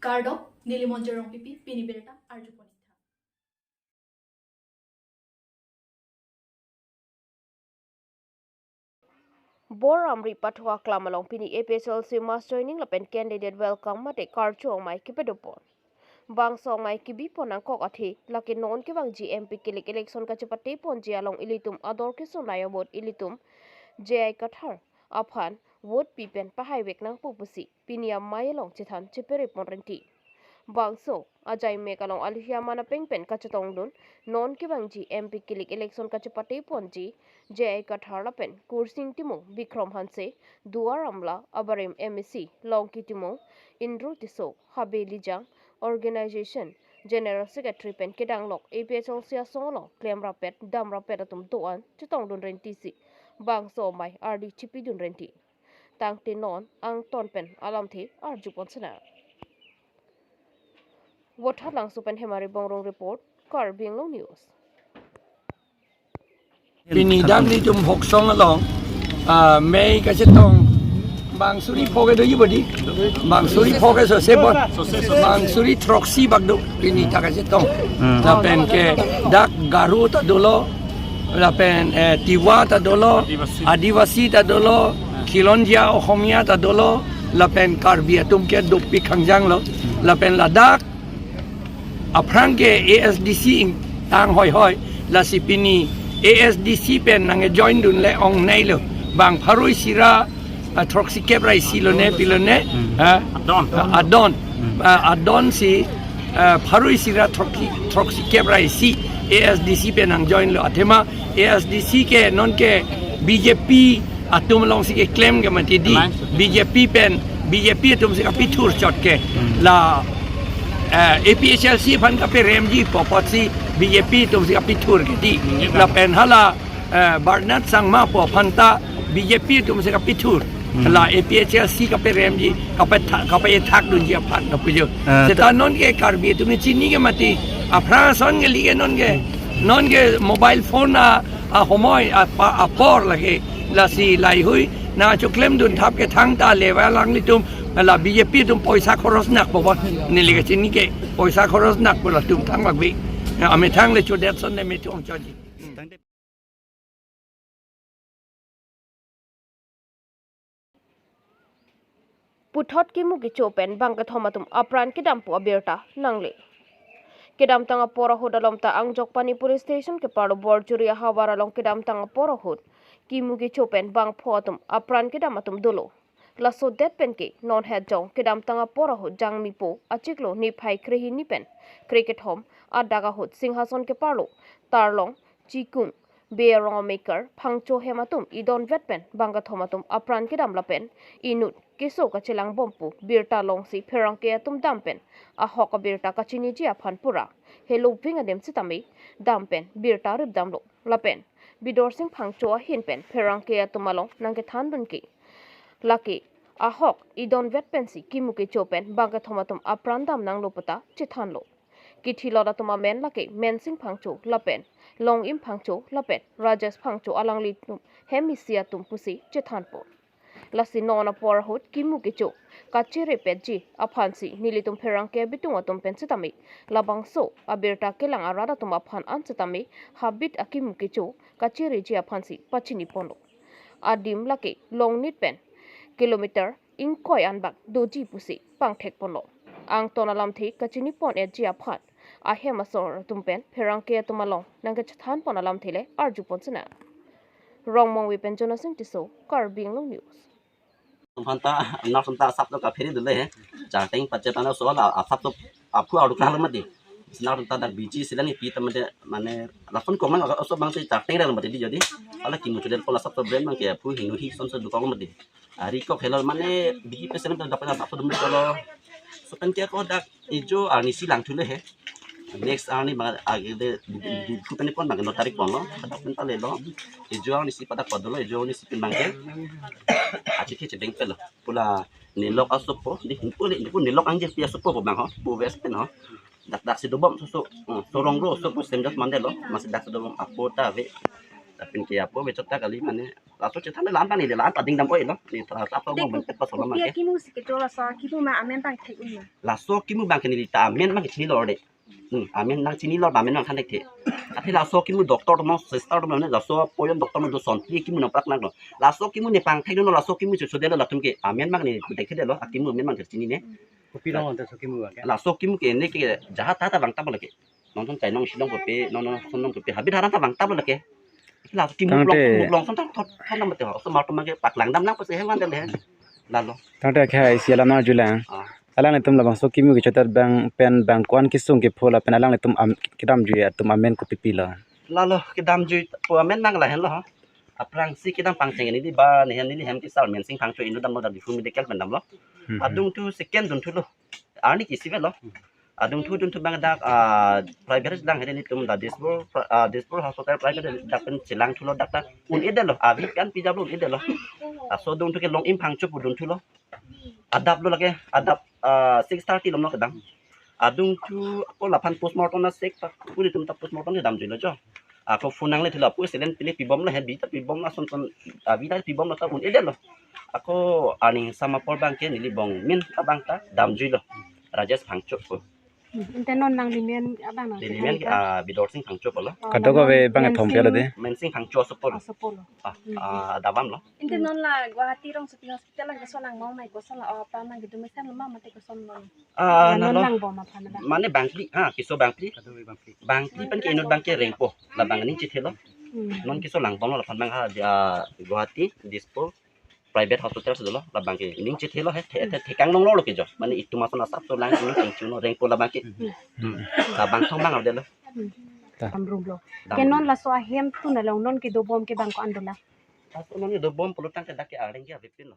Gardop, Nilimonjerong Pipi, Piniberta, Arjuponita. Bor amri patwa klamalong pini episol si mas joining lapen candidate welcome mate karchong mai kipedopon. Bang song mai kibi ponang kok athi lakin non ke bang GMP kilik election ka chapate pon jialong ilitum ador ke sonayo bot ilitum jai kathar aphan vote pipen pahai wek nang pupusi piniam mayelong chithan chipere ponrenti. Bangso ajai mekalong alihia mana pengpen kachatong dun non ke bang GMP kilik election ka chapate ponji jai kathar lapen kursing timo bikrom hanse duar amla abarim MEC longki timo indru tiso habeli jang Organization General Secretary Pen Kedanglok APHL Sia Solo Claim Rapet Dam Rapet atum tuan chutong dun renti si bang so mai RD chipi dun renti tang tinon ang ton pen alam thi arjupon sana Water lang supen hemari bongrong report Karbi Anglong News Pinidang ni tum hoksong along May kasi tong bang suri poke do yubodi bang suri poke so sebon bang suri troksi bagdo ini ta kasi tong la pen ke dak garu ta dolo la pen tiwa ta dolo adivasi ta dolo kilonjia ohomia ta dolo la pen karbi atum ke dopi khangjang lo la pen ladak aprang ke ASDC tang hoi hoi la sipini ASDC pen nang join dun le ong nei lo bang pharoi sira troxy kebrai silone pilone adon si pharoi sira troxy kebrai si ASDC pen nang join lo athema ASDC ke non ke BJP atum long si ke claim ke mati di BJP atum si kapitur chot ke la APHLC fan ka pe remji popot si BJP tum si kapitur ke di la pen hala Barnat sangma po phanta BJP tum si kapitur la APHLC ka pe remji ka pe thak dun ji phat na pujo seta non ke karbi tum ni chini ke mati afra son ke lige non ke mobile phone a homoi a por lage la si lai hui na cho claim dun thap ke thang ta lewa lang ni tum la BJP tum poisa khoros nak bo ni lige chini ke poisa khoros nak bo la tum thang bak bi ame thang le cho det son ne me chom choji puthot ki mugi chopen bang ka thomatum apran ki dampu abirta nangle kedam tanga pora hodalom ta angjok pani police station ke paro borjuri hawara long kedam tanga pora hod ki mugi chopen bang photum apran kedam atum dolo la so det pen ke non head jong kedam tanga pora hod jang mi po achiklo ni phai krehi ni pen cricket home adaga hod singhason ke parlo tarlong chikung bearong maker phangcho hematum idon vet pen banga thomatum apran kedam la pen inut kiso ka chilang bompu birta long si pherang ke tum dampen a hoka birta ka chini ji aphan pura helo vinga dem sitami dampen birta rib damlo lapen bidor sing phangcho a hin pen pherang ke tumalong nangke thandun ki laki a hok idon vet pen si kimuke chopen banga thomatum apran dam nang lopata chithanlo kithilo da tuma men lake men sing phangcho lapen long im phangcho lapen rajas phangcho alangli hemisia tum pusi chithanpo lasi nona por hot kimu kicho kachere peji aphansi nilitum pherang ke bitung atum pensitami labangso abirta kelang arada tum aphan ansitami habit akimu kicho kachere ji aphansi pachini pono adim lake long nit pen kilometer ingkoi anbak doji pusi pangthek pono ang tonalam thi kachini pon e ji aphan a hemasor tumpen pherang ke tumalong nangka chathan ponalam thile arju ponsina rongmong wipen jonasing tiso Karbi Anglong News Phanta na phanta sap to ka pheri dule he charting pache tana so la asap to aphu aru kala mati na phanta da biji silani pi tamade mane rafon ko man so bang se charting ra mati di jadi ala kimu chudel pola sap to brand mang ke aphu hinu hi son so dukong mati ari ko khelol mane biji pesen to dapat sap to dum ko so kan ke ko dak ijo ani silang thule he next ani ma age de du kan kon mang no tarik pon lo ada penta le lo ijo ani si pada kodolo ijo ani si pinbangke aci ke cedeng pelo pula nilok asupo di pula ini pun nilok angje pia supo bang ho bu west pen ho dak si dobom so sorong ro so pu sem just mandelo masih dak dobom apota ve tapi kayak apa becota kali mana langsung cerita lan tani lan tading dam oi lo ni apa mau bentuk pas lama Iya ke kimu sikit lah so kimu ma amen bang tek unna. langsung kimu bang kini ta amen mak sini lo de amen nang sini lo amen nang thanek te tapi langsung kimu doktor mau sister mau ne langsung poyon doktor mau son pi kimu nang prak nang lo langsung kimu ne pang thai no langsung kimu sudah lo latum ke amen mak ni dek de lo kimu amen mak sini ne kopi dong untuk kimu kan langsung kimu ke ne ke jahat ta bang ta boleh ke nonton chai nong silong kopi nono sonong kopi habis haran ta bang ta boleh ke langsung kimu long son ta thot nam te ho so ma to ma ke pak lang dam nang ko se hewan de le lalo tante khai siala na julang alang tum labang so kimu ke chotar bang pen bang kwan kisung ke phola pen alang tum kidam juya tum amen ko pipila lalu kedam jui puamen nang lah hello aprang si kedam pangceng ini di ba ni hem ki sal men sing pang chu inu dam da di fu medical pendam lo adung tu second dun tu lo ani ki sivel lo adung tu dun tu bang dak private dang hede ni tum da dispor hospital private dak pen cilang tu lo dak ta un ide lo avi kan pijab lo ide lo so dun tu ke long im pang chu dun tu lo adap lo lage adap 6:30 lo no kedam adung tu aku 8 postmortem na sek tak puri tum tak postmortem ni dam jilo jo aku funang le thila pu selen pilih pibom la hebi ta pibom la son son vida pibom la ta un ede lo aku ani sama por bang ke ni bong min ta bang ta dam jilo rajas phangcho ko Inte non nang limen abang nang. limen bidor sing phangcho lo kado ko be bang thom ke de men sing phangcho so pol Sepuluh. dabam lo Inte non la Guwahati rong sa hospital lang so lang mau mai ko sa la apa nang gitu mesan lemah mati ko son non. Non lang bo ma phana. mane bangli kiso bangli bangli pan ke inut bang ke rengpo la bang ni chithelo non kiso lang bang la phan bang ha Guwahati dispo private hospital se lo la bang ke ning chithelo he thekang nong lo ke jo mane itu mason asap to lang ning chu no rengpo la bang ke la bang thong bang de lo Amrum lo. Ke non la so ahem tu na long non ke do bom ke bang ko andola. aso non ni do bom pulutan ke dak ke areng ke vipin lo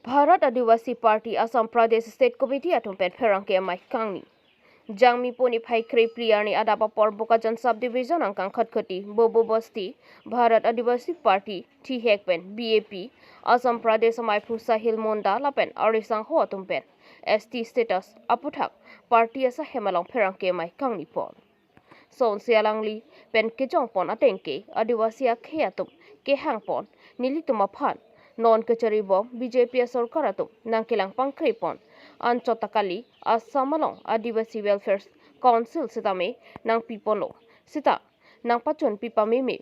Bharat Adivasi Party Assam Pradesh State Committee atum pen pherang ke mai kangni jangmi poni phai krei priarni adapa porboka jan subdivision angkang khatkhati bobo basti Bharat Adivasi Party thi hekpen BAP Assam Pradesh mai phu sahil monda lapen arisang ho atum pen ST status aputhak party asa hemalong pherang ke mai kangni pon son sialangli pen ke jong pon atengke Adivasi akheatum ke hangpon nilituma phan non kachari bom BJP sarkar atum nangkilang pangkrei pon anchotakali asamalong Adivasi Welfare Council sitame nang pipono sita nang pachon pipameme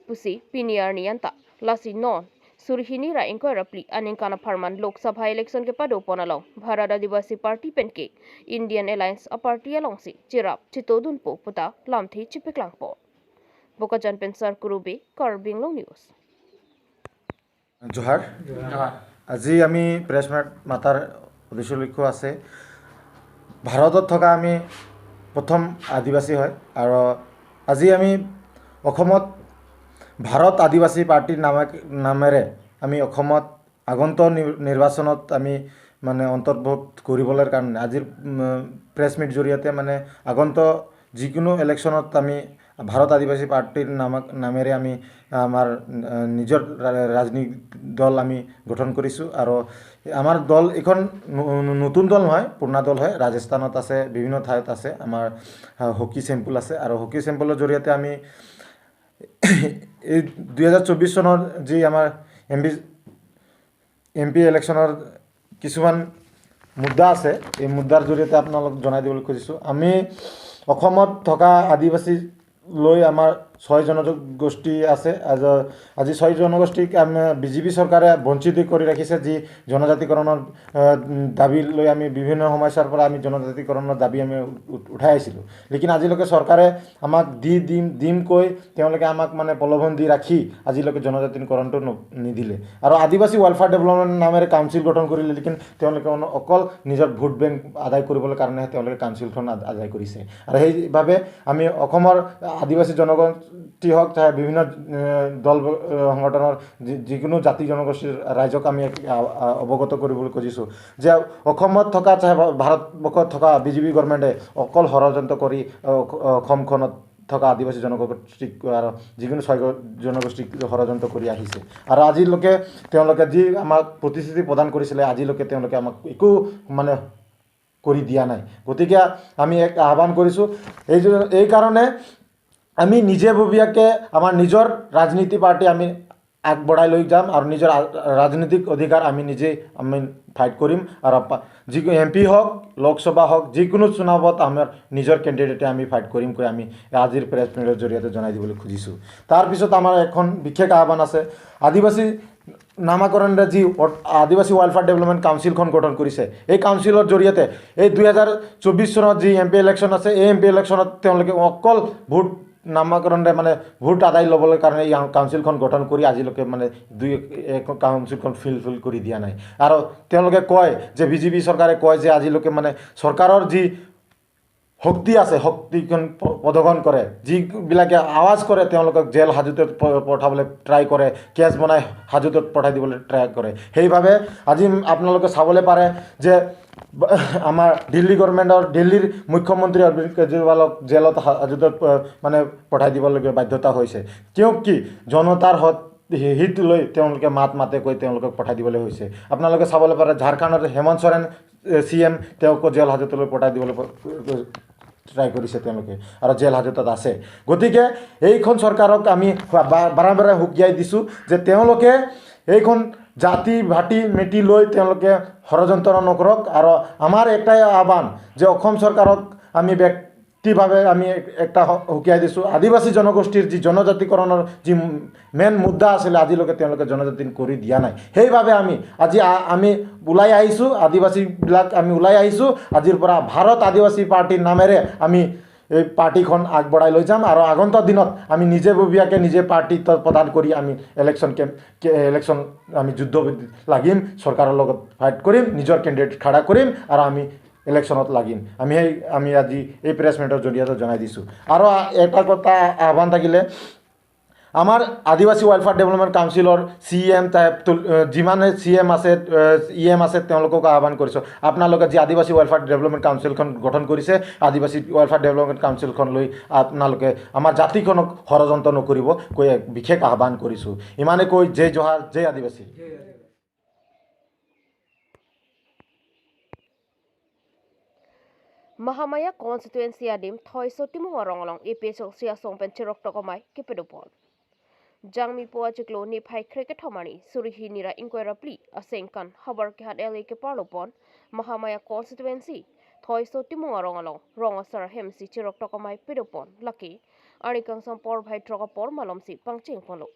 pusi piniarni anta lasi non surhini ra inquiry pli aninkana farman Lok Sabha election ke pado ponalong Bharat Adivasi Party penke Indian Alliance a party along si chirap chitodun po puta lamthi chipiklang po bokajan pensar kurube Karbi Anglong news Zuha আজি আমি press মাতাৰ উদ্দেশ্য লক্ষ্য আছে ভাৰতত থকা আমি প্ৰথম আদিবাসী হয় আৰু আজি আমি অসমত ভাৰত আদিবাসী পাৰ্টিৰ নামেৰে আমি অসমত আগন্তুক নিৰ্বাচনত আমি মানে অন্তৰ্ভুক্ত কৰিবলৈ কাৰণে আজিৰ প্ৰেছ মিট জৰিয়তে মানে আগন্তুক যিকোনো ইলেকশ্যনত আমি ভাৰত আদিবাসী পাৰ্টিৰ নামেৰে আমি আমাৰ নিজৰ ৰাজনৈতিক দল আমি গঠন কৰিছোঁ আৰু আমাৰ দল এখন নতুন দল নহয় পুৰণা দল হয় ৰাজস্থানত আছে বিভিন্ন ঠাইত আছে আমাৰ হকি চেম্পল আছে আৰু হকি চেম্পলৰ জৰিয়তে আমি এই 2024 চনৰ যি আমাৰ MP ইলেকশ্যনৰ কিছুমান মুদ্দা আছে এই মুদ্দাৰ জৰিয়তে আপোনালোক জনাই দিবলৈ খুজিছোঁ আমি অসমত থকা আদিবাসী লৈ আমাৰ 6 জনগোষ্ঠী আছে আজি 6 জনগোষ্ঠীক বিজেপি চৰকাৰে বঞ্চিত কৰি ৰাখিছে যি জনজাতিকৰণৰ দাবী লৈ আমি বিভিন্ন সমস্যাৰ পৰা আমি জনজাতিকৰণৰ দাবী আমি উঠাই আছিলোঁ লেকিন আজিলৈকে চৰকাৰে আমাক দিম কৈ তেওঁলোকে আমাক মানে প্ৰলোভন দি ৰাখি আজিলৈকে জনজাতিকৰণটো নিদিলে আৰু আদিবাসী ৱেলফেয়াৰ ডেভেলপমেণ্ট নামেৰে কাউন্সিল গঠন কৰিলে লেকিন তেওঁলোকে অকল নিজৰ ভোট বেংক আদায় কৰিবলৈ কাৰণে তেওঁলোকে কাউন্সিলখন আদায় কৰিছে আৰু সেইভাৱে আমি অসমৰ আদিবাসী জনগোষ্ঠী হওক চাহে বিভিন্ন দল সংগঠনৰ যিকোনো জাতি জনগোষ্ঠীৰ ৰাইজক আমি অৱগত কৰিবলৈ খুজিছোঁ যে অসমত থকা চাহে ভাৰতবৰ্ষত থকা বিজেপি গভৰ্ণমেণ্টে অকল ষড়যন্ত্ৰ কৰি অসমখনত থকা আদিবাসী জনগোষ্ঠীক আৰু যিকোনো 6 জনগোষ্ঠীক ষড়যন্ত্ৰ কৰি আহিছে আৰু আজিলৈকে তেওঁলোকে যি আমাক প্ৰতিশ্ৰুতি প্ৰদান কৰিছিলে আজিলৈকে তেওঁলোকে আমাক একো মানে কৰি দিয়া নাই গতিকে আমি এক আহ্বান কৰিছোঁ এই কাৰণে আমি নিজাববীয়াকৈ আমাৰ নিজৰ ৰাজনীতি পাৰ্টি আমি আগবঢ়াই লৈ যাম আৰু নিজৰ ৰাজনৈতিক অধিকাৰ আমি নিজেই আমি ফাইট কৰিম আৰু যিকোনো MP হওক লোকসভা হওক যিকোনো চুনাৱত আমাৰ নিজৰ কেণ্ডিডেটে আমি ফাইট কৰিম কৈ আমি আজিৰ প্ৰেছ মিটৰ জৰিয়তে জনাই দিবলৈ খুজিছোঁ তাৰপিছত আমাৰ এখন বিশেষ আহ্বান আছে আদিবাসী নামাকৰণে যি আদিবাসী ৱেলফেয়াৰ ডেভেলপমেণ্ট কাউন্সিলখন গঠন কৰিছে এই কাউন্সিলৰ জৰিয়তে এই 2024 চনত যি MP ইলেকশ্যন আছে এই MP ইলেকশ্যনত তেওঁলোকে অকল ভোট নামাকৰণে মানে ভোট আদায় ল'বলৈ কাৰণে এই কাউন্সিলখন গঠন কৰি আজিলৈকে মানে কাউন্সিলখন ফিল কৰি দিয়া নাই আৰু তেওঁলোকে কয় যে BJP চৰকাৰে কয় যে আজিলৈকে মানে চৰকাৰৰ যি শক্তি আছে শক্তিখন প্ৰদৰ্শন কৰে যিবিলাকে আৱাজ কৰে তেওঁলোকক জেল হাজতত পঠাবলৈ ট্ৰাই কৰে কেছ বনাই হাজতত পঠাই দিবলৈ ট্ৰাই কৰে সেইভাৱে আজি আপোনালোকে চাবলৈ পাৰে যে আমাৰ দিল্লী গভৰ্ণমেণ্টৰ দিল্লীৰ মুখ্যমন্ত্ৰী অৰবিন্দ কেজৰিৱালক জেলত হাজতত মানে পঠাই দিবলগীয়া বাধ্যতা হৈছে কিয় কি জনতাৰ হিত লৈ তেওঁলোকে মাতে কৈ তেওঁলোকক পঠাই দিবলৈ হৈছে আপোনালোকে চাবলৈ পাৰে ঝাৰখণ্ডৰ হেমন্ত সোৰেন CM তেওঁকো জেল হাজতলৈ পঠাই দিবলৈ ট্ৰাই কৰিছে তেওঁলোকে আৰু জেল হাজতত আছে গতিকে এইখন চৰকাৰক আমি বাৰে হুকিয়াই দিছোঁ যে তেওঁলোকে এইখন জাতি ভাটি মেটি লৈ তেওঁলোকে ষড়যন্ত্ৰ নকৰক আৰু আমাৰ একটাই আহ্বান যে অসম চৰকাৰক আমি ব্যক্তিভাৱে আমি একটা হুকিয়াই দিছোঁ আদিবাসী জনগোষ্ঠীৰ যি জনজাতিকৰণৰ যি মেইন মুদ্দা আছিলে আজিলৈকে তেওঁলোকে জনজাতি কৰি দিয়া নাই সেইভাৱে আজি আমি ওলাই আহিছোঁ আদিবাসীবিলাক আমি ওলাই আহিছোঁ আজিৰ পৰা ভাৰত আদিবাসী পাৰ্টিৰ নামেৰে আমি এই পাৰ্টিখন আগবঢ়াই লৈ যাম আৰু আগন্তুক দিনত আমি নিজাববীয়াকৈ নিজে পাৰ্টি প্ৰদান কৰি আমি ইলেকশ্যন আমি যুদ্ধ লাগিম চৰকাৰৰ লগত ফাইট কৰিম নিজৰ কেণ্ডিডেট খাৰা কৰিম আৰু আমি ইলেকশ্যনত লাগিম আমি আজি এই প্ৰেছ মিটৰ জৰিয়তে জনাই দিছোঁ আৰু এটা কথা আহ্বান থাকিলে আমাৰ আদিবাসী ৱেলফেয়াৰ ডেভেলপমেণ্ট কাউন্সিলৰ CM যিমানে CM আছে EM আছে তেওঁলোকক আহ্বান কৰিছোঁ আপোনালোকে যি আদিবাসী ৱেলফেয়াৰ ডেভেলপমেণ্ট কাউন্সিলখন গঠন কৰিছে আদিবাসী ৱেলফেয়াৰ ডেভেলপমেণ্ট কাউন্সিলখন লৈ আপোনালোকে আমাৰ জাতিখনক ষড়যন্ত্ৰ নকৰিব কৈ এক বিশেষ আহ্বান কৰিছোঁ ইমানে কৈ জয় জোহাৰ জয় আদিবাসী Mahamaya constituency adim thoiso timu waronglong EPSL sia songpen chirok tokomai kipedupon Jangmi po achiklo ni phai cricket thomani surihi nira inquiry pli asengkan habar ke hat LA ke parlopon Mahamaya constituency thoiso timu waronglong rongasar hemsi chirok tokomai pedupon lucky anikang sampor bhai trokapor malomsi pangching polo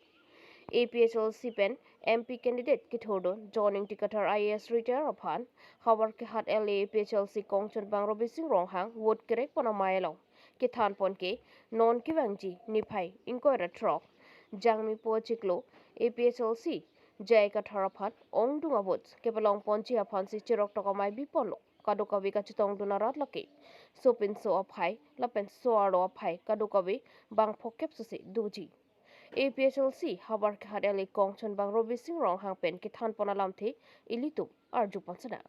APSL Sipen MP candidate Kithodo joining Tikatar IAS retire upon Habar Kehat LA APSL Si Kongchon Bang Robi Sing Ronghang would correct Ponamayalong Kitan Ponke non Kivangji Nipai Inquire Trok Jangmi Po Chiklo APSL Si Jai Katarapat Ong Dunga Woods Kepalong Ponchi upon Si Chirok Tokamai Bipolo Kadukavi Kachitong Dunarat Lucky Sopin So of High Lapen Soaro of High Kadukavi Bang Pokepsusi Duji APSLC habar khat LA Kongchon Bang Robi Sing Rong hang pen ki than ponalam the ilitu arju pansana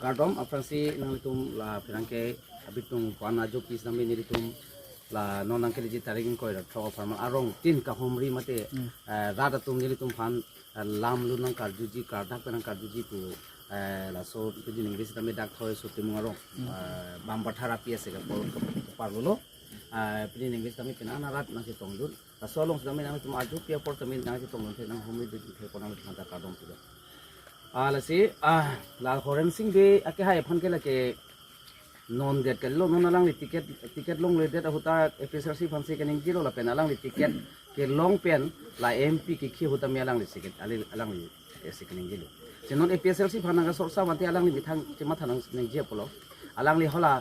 Kardom afransi nangtum la pirangke abitung pana jokis nami niritum la nonang keliji taringin ko ra thro farma arong tin ka homri mate rada tum niritum phan lam lunang karjuji kardak penang karjuji tu la so pidin english tami dak thoi so timu arong bambathara ps ga parlo pidin english tami penana rat na si tongdun la so long tami nami tum aju pia por tami nang si tongdun the nang homri de the pona thanta kardom tu la si la horen sing be ake hai phan ke la ke non det ke lo non alang li ticket long le det huta FSRC phansi ke ning jilo la pen alang li ticket ke long pen la MP ki khi huta mi alang li ticket alang li ke ning jilo jenon FSRC phana ga sorsa mate alang li bithang chema thanang ning je polo alang li hola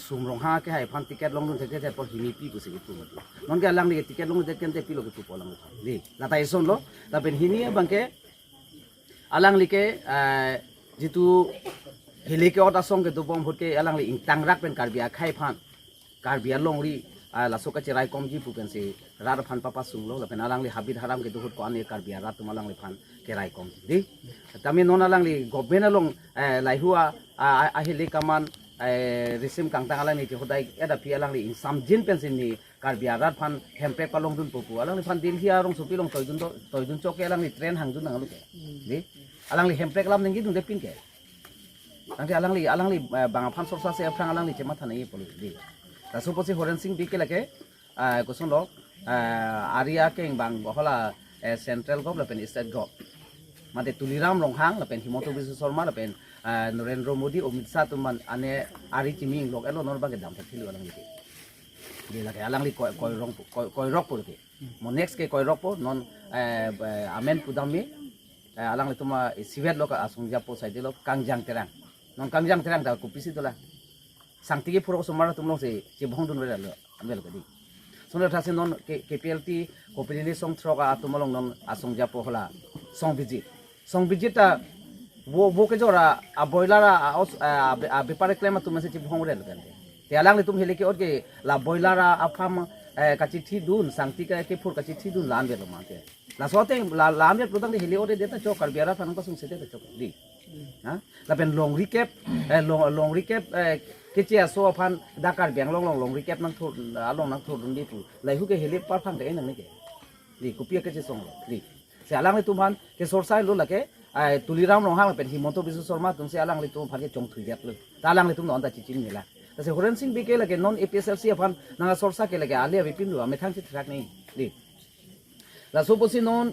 sumrong ha ke hai phan ticket long dun the por himi pi ku se tu mati non ke alang li ticket long det ken te pi lo ku polang li la ta ison lo la pen hini bangke alang li ke jitu hilike ota song ke dubom hote alang li intang rak pen karbia khai phan karbia longri la soka chirai komji pu pen se rar phan papa sunglo la pen alang li habit haram ke duhut ko ane karbia rat malang li phan ke rai kom di tami non alang li government along lai huwa a hili kaman resim kang tang alang ni hodai eda pi alang li insam jin pen sin ni karbia rat phan hempe palong dun popu alang li phan dil hi arong sopi long toidun chok alang li train hang dun nang lu ke di alang li hemprek lam nengi dung de pin ke nanti alang li bang phan sorsa se aprang alang li chema thanai polu di ta so posi horen sing bi ke lake kusung lo aria ke bang bohola central gov la pen state gov mate tuliram longhang la pen himoto bisu sarma la pen Narendra Modi Amit Shah tuman ane ari chiming lok elo nor bage dam thilu alang li di lake alang li koi rok pol ke mo next ke koi rok po non amen pudami alang itu mah siwet lo ka asung japo side lo kangjang terang non kangjang terang da kupisi to la sangti ke puro sumara tum lo se bong dun lo amel ka di sonda thase non KPLT kopilini song throga atumolong non asung japo hola song visit ta wo ke jora a boiler a bepare claim tum se bong re lo kan te alang tum hele ke or ke la boiler a pham kachi thi dun sangti ka ke pur kachi thi dun lan be lo ma ke la sote la ambe product de heli ore deta chok Karbi ara tanong pasung sete chok di ha la pen long recap ke chia so phan da Karbi Anglong long recap nang thur along nang thur di pu lai hu ke heli par phang de nang ke di kupia ke song di se alang tu man ke sorsai lo la ke tuliram long ha pen himonto bisu sorma tum se alang tu phan ke chong thui yak lo ta alang tu non ta chi chin mela ta se horen sing bi ke la ke non APSLC phan nang sorsa ke la ke alia bipin lu ame thang chi thrak nei di la so posi non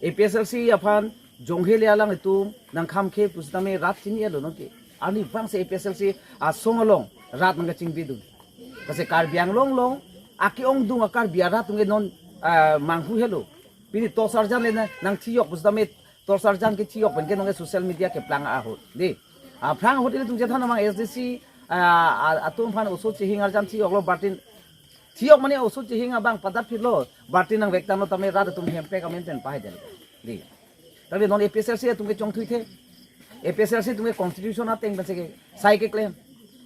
APSLC aphan jonghele alang itu nang kham khe pusdame rat chini elo no ke ani bang se APSLC a song along rat nang ching bidu kase Karbi Anglong long aki ong dung akar biara tunge non manghu helo pini to sarjan le nang thiok pusdame to sarjan ke thiok ben ke nong social media ke plang a ho de a plang hotel tung je thana mang SDC atum phan uso chihing arjan thiok lo batin thiok mane osu chihinga bang padat philo barti nang vekta no tame rad tum hempe ka maintain pai del di tabi non APSLC tum ke chong thui the APSLC tum ke constitution ateng base ke sai ke claim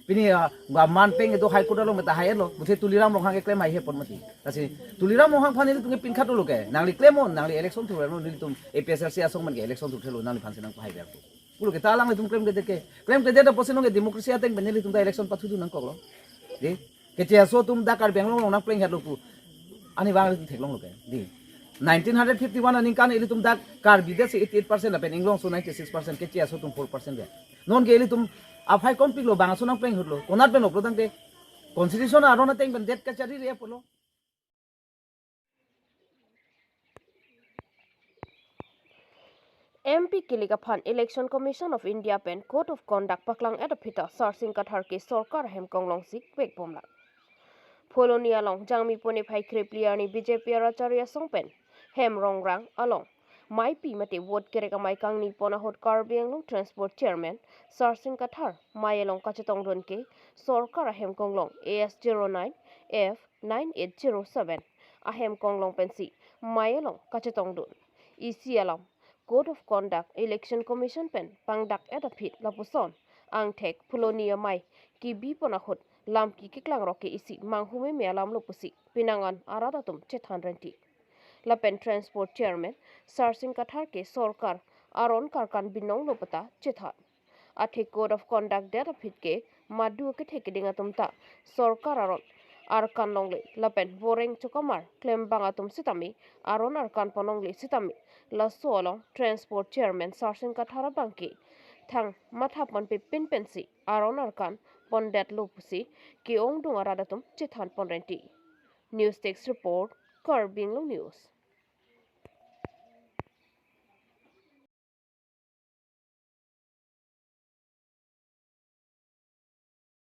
pini ga man peng do high court lo meta haye lo buthe tuliram long ke claim ai he ponmati tasi tuliram long phani tum ke pin khat lo ke nangli claim on nangli election thu lo ni tum APSLC asong man ke election thu thelo nangli phanse nang pai ber pulo ke talang tum claim ke de da posin ke democracy ateng beneli tum da election pathu du nang ko lo di ketia so tum da Karbi Anglong long na playing hat loku ani bang theklong loke di 1951 ani kan eli tum da Karbi de 88% apen Anglong so 96% ketia so tum 4% be non ge eli tum afai conflict lo bang so nang playing hotlo konat ben oprodang de constitution arona teng ben det ka chari re polo MP Kilika Phan Election Commission of India Pen Code of Conduct Paklang Edapita Sarsing Kathar ke Sorkar Hem Konglong Sik Pek Bomla Polonia Long Jangmi Pone Phai Kripliarni BJP Aracharya Songpen Hem Rongrang Along Mai Pi Mate Vote Kereka Mai Kangni Pona Hot Karbi Anglong Transport Chairman Sarsing Kathar Mai Along Kachatong Donke Sorkar Hem Konglong AS09 F9807 Ahem Konglong Pensi Mai Along Kachatong Don EC Along Code of Conduct Election Commission Pen Pangdak Edapit Lapuson Angtek Polonia Mai Ki Bi Ponahot Lam Ki Kiklang Roke Isi Manghume Mealam Lopusi Pinangan Aradatum Chethanrenti Lapen Transport Chairman Sarsing Kathar ke Sorkar Aron Karkan Binong Lopata Chethat Ate Code of Conduct Edapit ke Madu ke Tekedingatum Ta Sorkar Aron Arkan Longle Lapen Boreng Chokamar Klem Bangatum Sitami Aron Arkan Ponongle Sitami La Solong Transport Chairman Sarsing Kathara Banki Thang Mathapon Pin Pensi Aron Arkan Pondet Lopusi Ki Ong Dung Aradatum Chithan Ponrenti News Text Report Karbi Anglong News